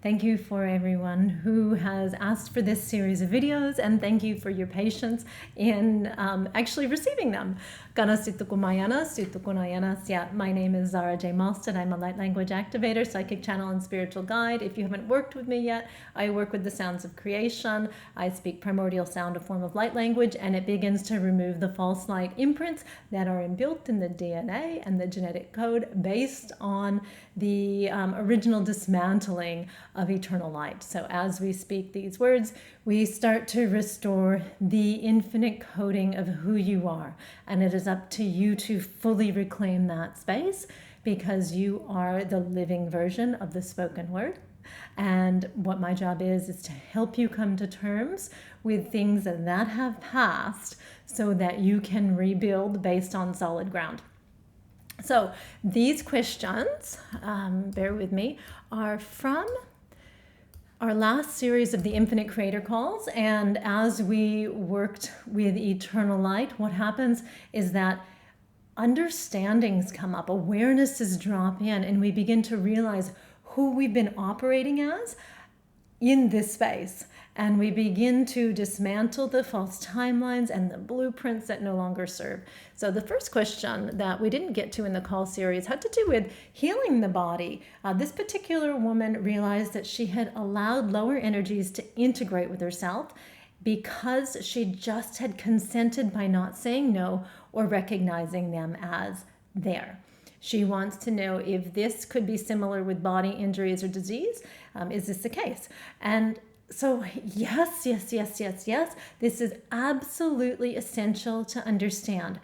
Thank you for everyone who has asked for this series of videos, and thank you for your patience in actually receiving them. My name is Zhara J. Mahlstedt. I'm a light language activator, psychic channel, and spiritual guide. If you haven't worked with me yet, I work with the sounds of creation. I speak primordial sound, a form of light language, and it begins to remove the false light imprints that are inbuilt in the DNA and the genetic code based on the original dismantling of eternal light. So as we speak these words, we start to restore the infinite coding of who you are. And it is up to you to fully reclaim that space, because you are the living version of the spoken word. And what my job is to help you come to terms with things that have passed so that you can rebuild based on solid ground. So these questions, bear with me, are from our last series of the Infinite Creator Calls. And as we worked with eternal light, what happens is that understandings come up, awarenesses drop in, and we begin to realize who we've been operating as in this space. And we begin to dismantle the false timelines and the blueprints that no longer serve. So the first question that we didn't get to in the call series had to do with healing the body. This particular woman realized that she had allowed lower energies to integrate with herself because she just had consented by not saying no or recognizing them as there. She wants to know if this could be similar with body injuries or disease. Is this the case? And so yes, this is absolutely essential to understand.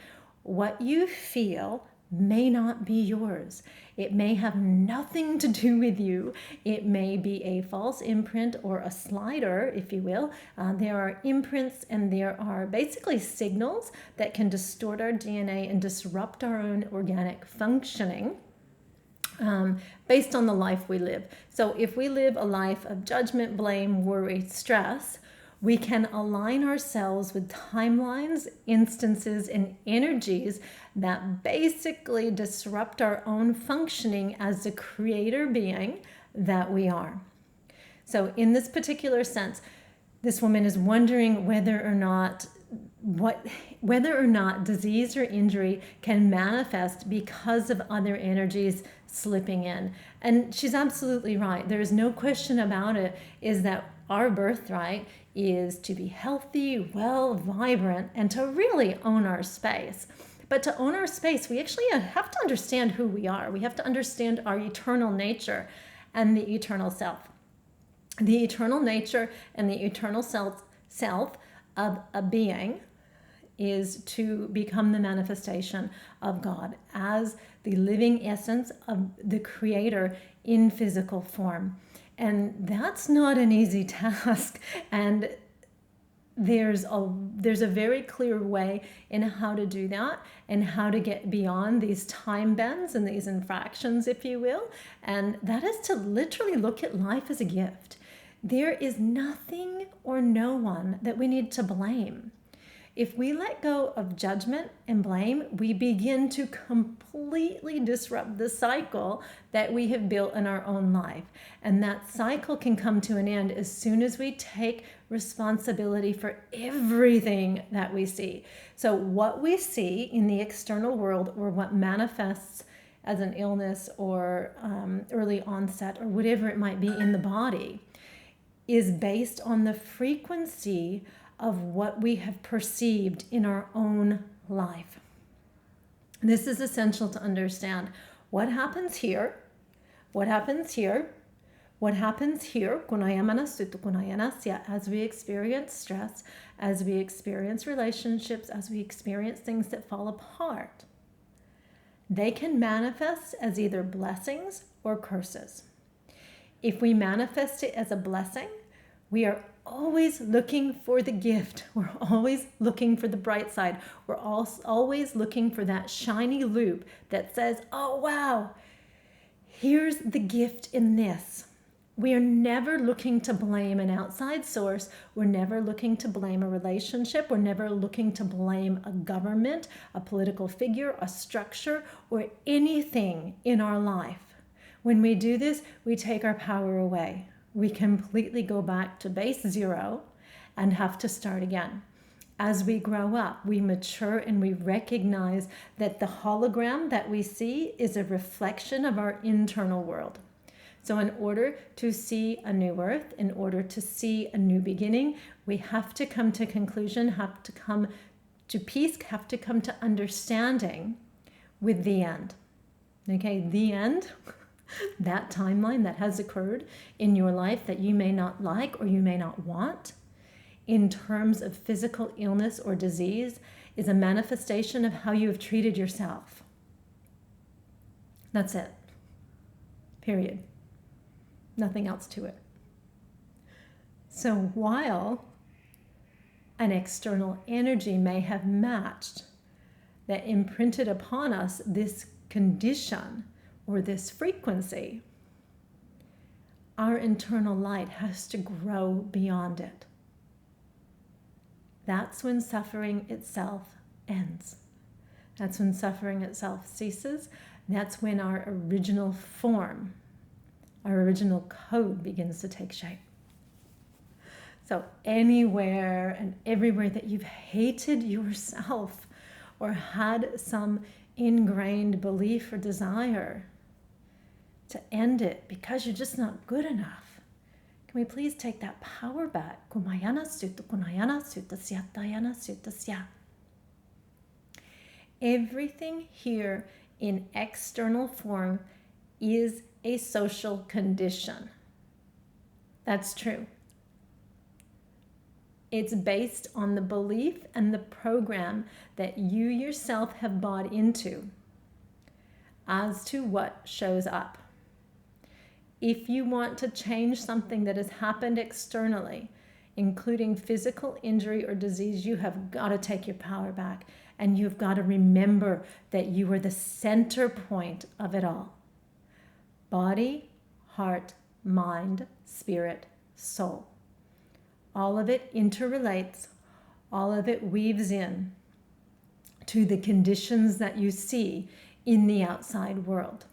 What you feel may not be yours. It may have nothing to do with you. It may be a false imprint or a slider, if you will. There are imprints and there are basically signals that can distort our DNA and disrupt our own organic functioning. Based on the life we live. So if we live a life of judgment, blame, worry, stress, we can align ourselves with timelines, instances, and energies that basically disrupt our own functioning as the creator being that we are. So in this particular sense, this woman is wondering whether or not disease or injury can manifest because of other energies slipping in. And she's absolutely right. There is no question about it, is that our birthright is to be healthy, well, vibrant, and to really own our space. But to own our space, we actually have to understand who we are. We have to understand our eternal nature and the eternal self. The eternal nature and the eternal self of a being is to become the manifestation of God as the living essence of the creator in physical form. And that's not an easy task. And there's a very clear way in how to do that and how to get beyond these time bends and these infractions, if you will. And that is to literally look at life as a gift. There is nothing or no one that we need to blame. If we let go of judgment and blame, we begin to completely disrupt the cycle that we have built in our own life. And that cycle can come to an end as soon as we take responsibility for everything that we see. So what we see in the external world, or what manifests as an illness or early onset or whatever it might be in the body, is based on the frequency of what we have perceived in our own life. This is essential to understand. What happens here, what happens here, what happens here, as we experience stress, as we experience relationships, as we experience things that fall apart, they can manifest as either blessings or curses. If we manifest it as a blessing, we are always looking for the gift. We're always looking for the bright side. We're always looking for that shiny loop that says, oh, wow, here's the gift in this. We are never looking to blame an outside source. We're never looking to blame a relationship. We're never looking to blame a government, a political figure, a structure, or anything in our life. When we do this, we take our power away. We completely go back to base zero and have to start again. As we grow up, we mature and we recognize that the hologram that we see is a reflection of our internal world. So in order to see a new earth, in order to see a new beginning, we have to come to conclusion, have to come to peace, have to come to understanding with the end. Okay, the end, that timeline that has occurred in your life that you may not like or you may not want, in terms of physical illness or disease, is a manifestation of how you have treated yourself. That's it. Period. Nothing else to it. So while an external energy may have matched, that imprinted upon us this condition or this frequency, our internal light has to grow beyond it. That's when suffering itself ends. That's when suffering itself ceases. That's when our original form, our original code begins to take shape. So anywhere and everywhere that you've hated yourself or had some ingrained belief or desire to end it because you're just not good enough, can we please take that power back? Kumayana sutta kunayana sutta syatayana sutta sya. Everything here in external form is a social condition. That's true. It's based on the belief and the program that you yourself have bought into as to what shows up. If you want to change something that has happened externally, including physical injury or disease, you have got to take your power back. And you've got to remember that you are the center point of it all. Body, heart, mind, spirit, soul. All of it interrelates. All of it weaves in to the conditions that you see in the outside world,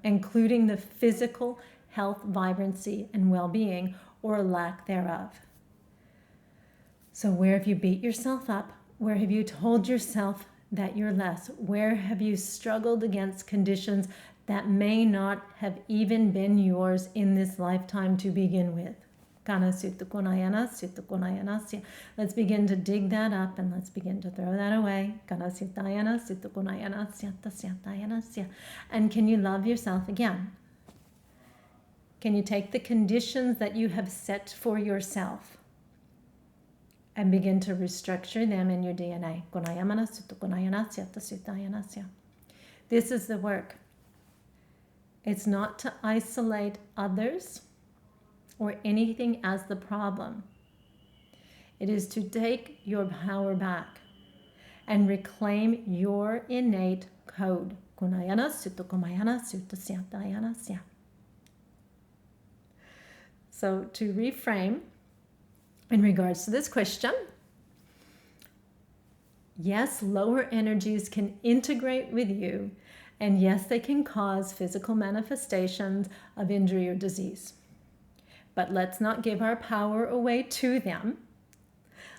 including the physical health, vibrancy, and well-being, or lack thereof. So where have you beat yourself up? Where have you told yourself that you're less? Where have you struggled against conditions that may not have even been yours in this lifetime to begin with? Let's begin to dig that up and let's begin to throw that away. And can you love yourself again? Can you take the conditions that you have set for yourself and begin to restructure them in your DNA? This is the work. It's not to isolate others or anything as the problem. It is to take your power back and reclaim your innate code. So to reframe in regards to this question, yes, lower energies can integrate with you, and yes, they can cause physical manifestations of injury or disease. But let's not give our power away to them.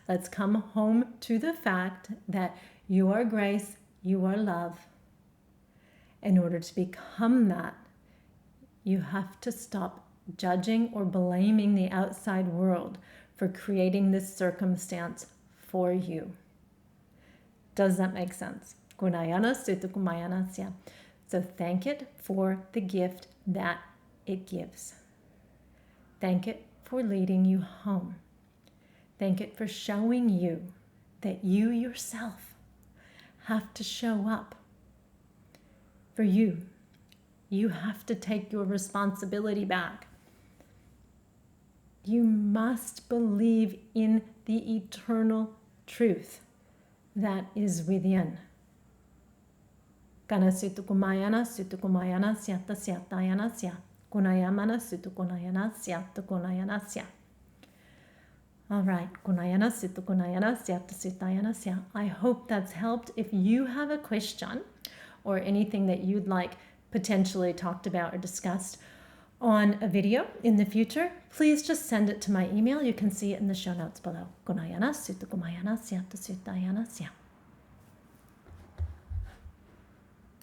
Let's come home to the fact that you are grace, you are love. In order to become that, you have to stop judging or blaming the outside world for creating this circumstance for you. Does that make sense? So thank it for the gift that it gives. Thank it for leading you home. Thank it for showing you that you yourself have to show up for you. You have to take your responsibility back. You must believe in the eternal truth that is within. Kana sutukumayana sutukumayana syata syatayana sya. Kunayamana sutukunayana syata kunayana sya. All right, kunayana sutukunayana syata syatayana sya. I hope that's helped. If you have a question or anything that you'd like potentially talked about or discussed on a video in the future, please just send it to my email. You can see it in the show notes below. Gunayana, sutta gumayana, siata sutta yana, sia.